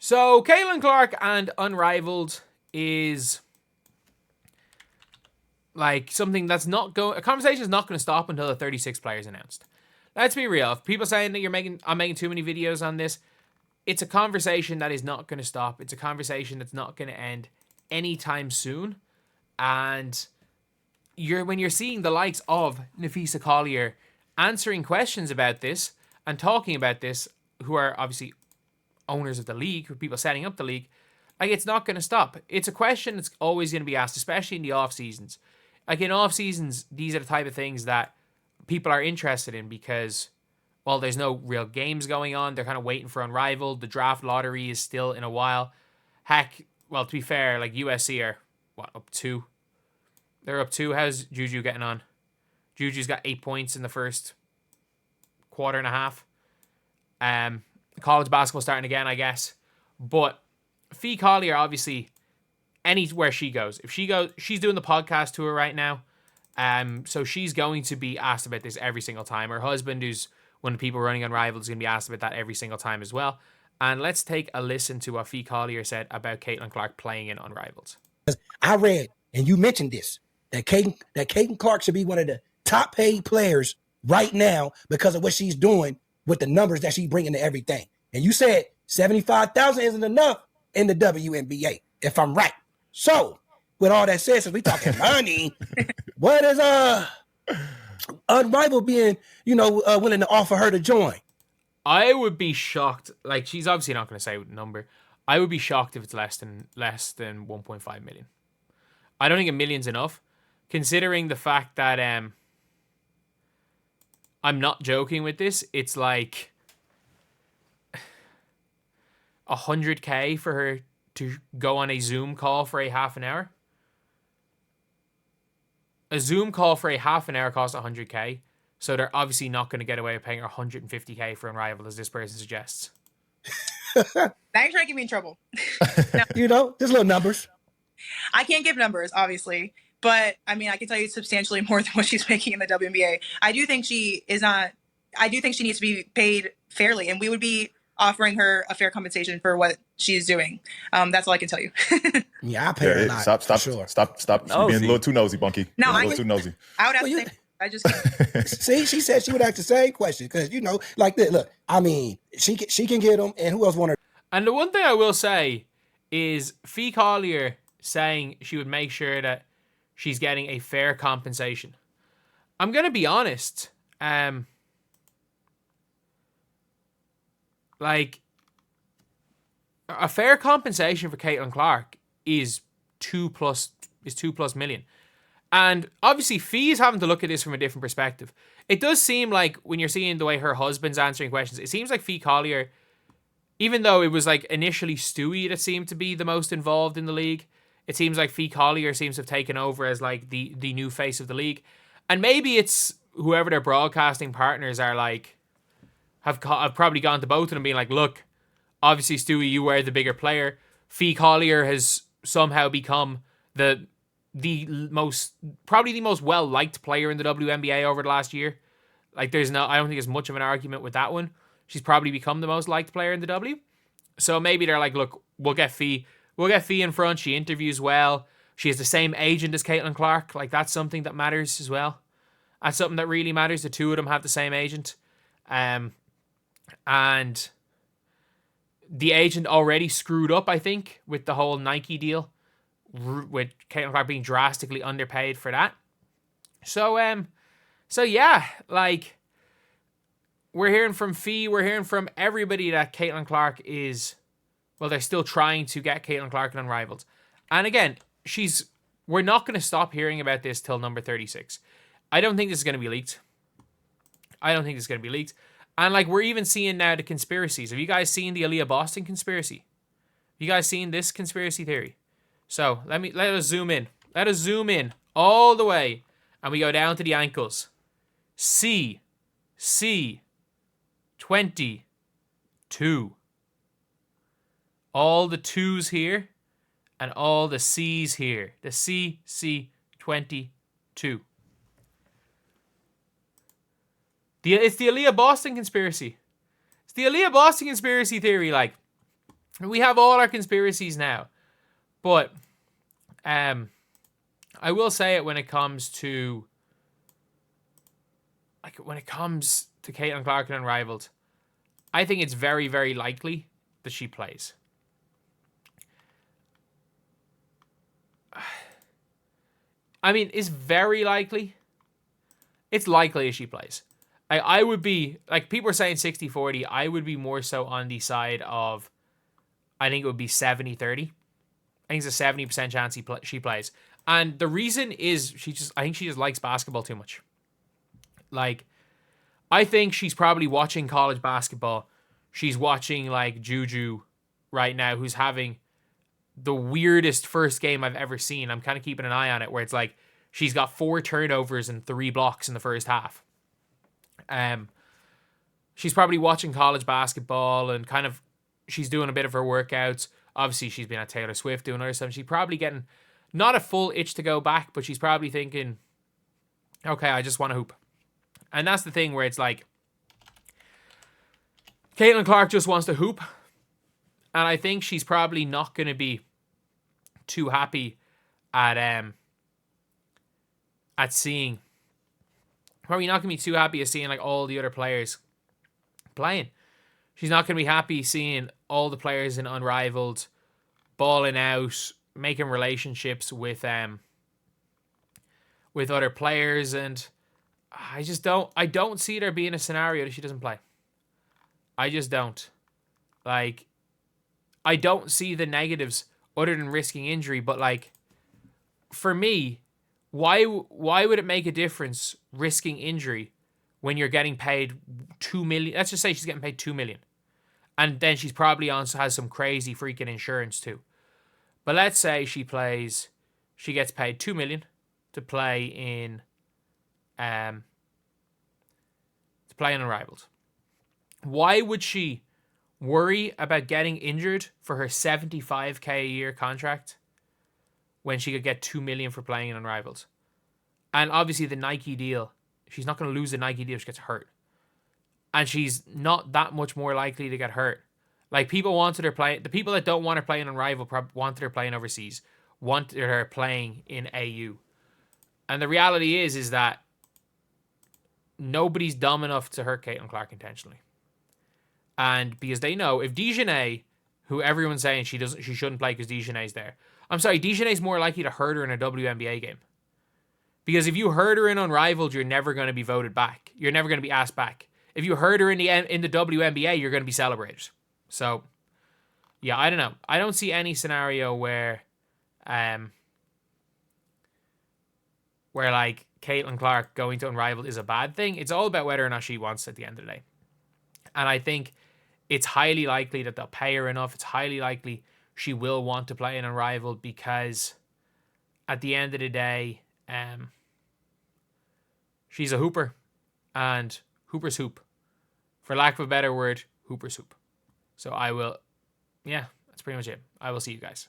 So, Caitlin Clark and Unrivaled is like something that's not going. A conversation is not going to stop until the 36 players announced. Let's be real. If people saying that I'm making too many videos on this, it's a conversation that is not going to stop. It's a conversation that's not going to end anytime soon. And when you're seeing the likes of Nafisa Collier answering questions about this and talking about this, who are obviously owners of the league, who are people setting up the league, like, it's not going to stop. It's a question that's always going to be asked, especially in the off seasons. Like, in off seasons, these are the type of things that people are interested in because, well, there's no real games going on. They're kind of waiting for Unrivaled. The draft lottery is still in a while. Heck, well, to be fair, like, USC are, up 2? They're up 2. How's Juju getting on? Juju's got 8 points in the first quarter and a half. College basketball starting again, I guess. But Fee Collier, obviously, anywhere she goes. If she goes, she's doing the podcast tour right now. So she's going to be asked about this every single time. Her husband, who's one of the people running Unrivaled, is going to be asked about that every single time as well. And let's take a listen to what Fee Collier said about Caitlin Clark playing in Unrivaled. I read, and you mentioned this, that Caitlin Clark should be one of the top paid players right now because of what she's doing with the numbers that she's bringing to everything. And you said 75,000 isn't enough in the WNBA, if I'm right. So, with all that said, since we talking money, what is Unrivaled being, willing to offer her to join? I would be shocked. Like, she's obviously not going to say a number. I would be shocked if it's less than 1.5 million. I don't think $1 million's enough, considering the fact that I'm not joking with this. It's like $100K for her to go on a Zoom call for a half an hour. A Zoom call for a half an hour costs $100K. So they're obviously not going to get away with paying her $150K for Unrivaled, as this person suggests. Now you're trying to get me in trouble. No. Just little numbers. I can't give numbers, obviously. But, I mean, I can tell you substantially more than what she's making in the WNBA. I do think she needs to be paid fairly. And we would be offering her a fair compensation for what she's doing. That's all I can tell you. Yeah, I pay her a lot. Stop being a little too nosy, Bunky. No, a little too nosy. I would have to say, I just see, she said she would ask the same question because, like this. Look, I mean, she can get them, and who else want her? And the one thing I will say is Fee Collier saying she would make sure that she's getting a fair compensation. I'm going to be honest. Like, a fair compensation for Caitlin Clark is 2+ million. And obviously, Fee is having to look at this from a different perspective. It does seem like, when you're seeing the way her husband's answering questions, it seems like Fee Collier, even though it was like initially Stewie that seemed to be the most involved in the league, it seems like Fee Collier seems to have taken over as like the new face of the league. And maybe it's whoever their broadcasting partners are like, have probably gone to both of them being like, look, obviously, Stewie, you were the bigger player. Fee Collier has somehow become the most well-liked player in the WNBA over the last year. Like, I don't think there's much of an argument with that one. She's probably become the most liked player in the W. So maybe they're like, look, we'll get Fee in front. She interviews well. She has the same agent as Caitlin Clark. Like, that's something that matters as well. That's something that really matters. The two of them have the same agent. And the agent already screwed up, I think, with the whole Nike deal, with Caitlin Clark being drastically underpaid for that. So yeah, like, we're hearing from Fee, we're hearing from everybody that Caitlin Clark is, well, they're still trying to get Caitlin Clark and Unrivaled. And again, we're not going to stop hearing about this till number 36. I don't think this is going to be leaked. And like, we're even seeing now the conspiracies. Have you guys seen the Aaliyah Boston conspiracy? Have you guys seen this conspiracy theory? So let us zoom in. Let us zoom in all the way, and we go down to the ankles. C 22. All the 2s here, and all the C's here. The C 22. It's the Aaliyah Boston conspiracy. It's the Aaliyah Boston conspiracy theory. Like, We have all our conspiracies now. But I will say it when it comes to Caitlin Clark and Unrivaled, I think it's very, very likely that she plays. I mean, it's very likely. It's likely if she plays. I would be, like, people are saying 60-40. I would be more so on the side of, I think it would be 70-30. I think it's a 70% chance she plays. And the reason is I think she just likes basketball too much. Like, I think she's probably watching college basketball. She's watching, like, Juju right now, who's having the weirdest first game I've ever seen. I'm kind of keeping an eye on it, where it's like she's got 4 turnovers and 3 blocks in the first half. She's probably watching college basketball and kind of she's doing a bit of her workouts. Obviously, she's been at Taylor Swift doing other stuff. She's probably getting not a full itch to go back, but she's probably thinking, okay, I just want to hoop. And that's the thing where it's like, Caitlin Clark just wants to hoop. And I think she's probably not going to be too happy at seeing, probably not going to be too happy at seeing like all the other players playing. She's not going to be happy seeing all the players in Unrivaled balling out, making relationships with other players, and I don't see there being a scenario that she doesn't play. I just don't. Like, I don't see the negatives other than risking injury, but like, for me, why would it make a difference risking injury when you're getting paid $2 million? Let's just say she's getting paid $2 million. And then she's probably has some crazy freaking insurance too. But let's say she gets paid $2 million to play in Unrivaled. Why would she worry about getting injured for her $75,000 a year contract when she could get $2 million for playing in Unrivaled? And obviously the Nike deal, she's not going to lose the Nike deal if she gets hurt. And she's not that much more likely to get hurt. Like, people wanted her playing, the people that don't want her playing Unrivaled wanted her playing overseas, wanted her playing in AU. And the reality is that nobody's dumb enough to hurt Caitlin Clark intentionally. And because they know if Dejanay, who everyone's saying she shouldn't play because Dejanay's there. I'm sorry, Dejanay's more likely to hurt her in a WNBA game. Because if you hurt her in Unrivaled, you're never going to be voted back. You're never going to be asked back. If you hurt her in the WNBA, you're going to be celebrated. So, yeah, I don't know. I don't see any scenario where like Caitlin Clark going to Unrivaled is a bad thing. It's all about whether or not she wants it at the end of the day. And I think it's highly likely that they'll pay her enough. It's highly likely she will want to play in Unrivaled because at the end of the day, she's a hooper. And hoopers hoop. For lack of a better word, hoopers hoop. So that's pretty much it. I will see you guys.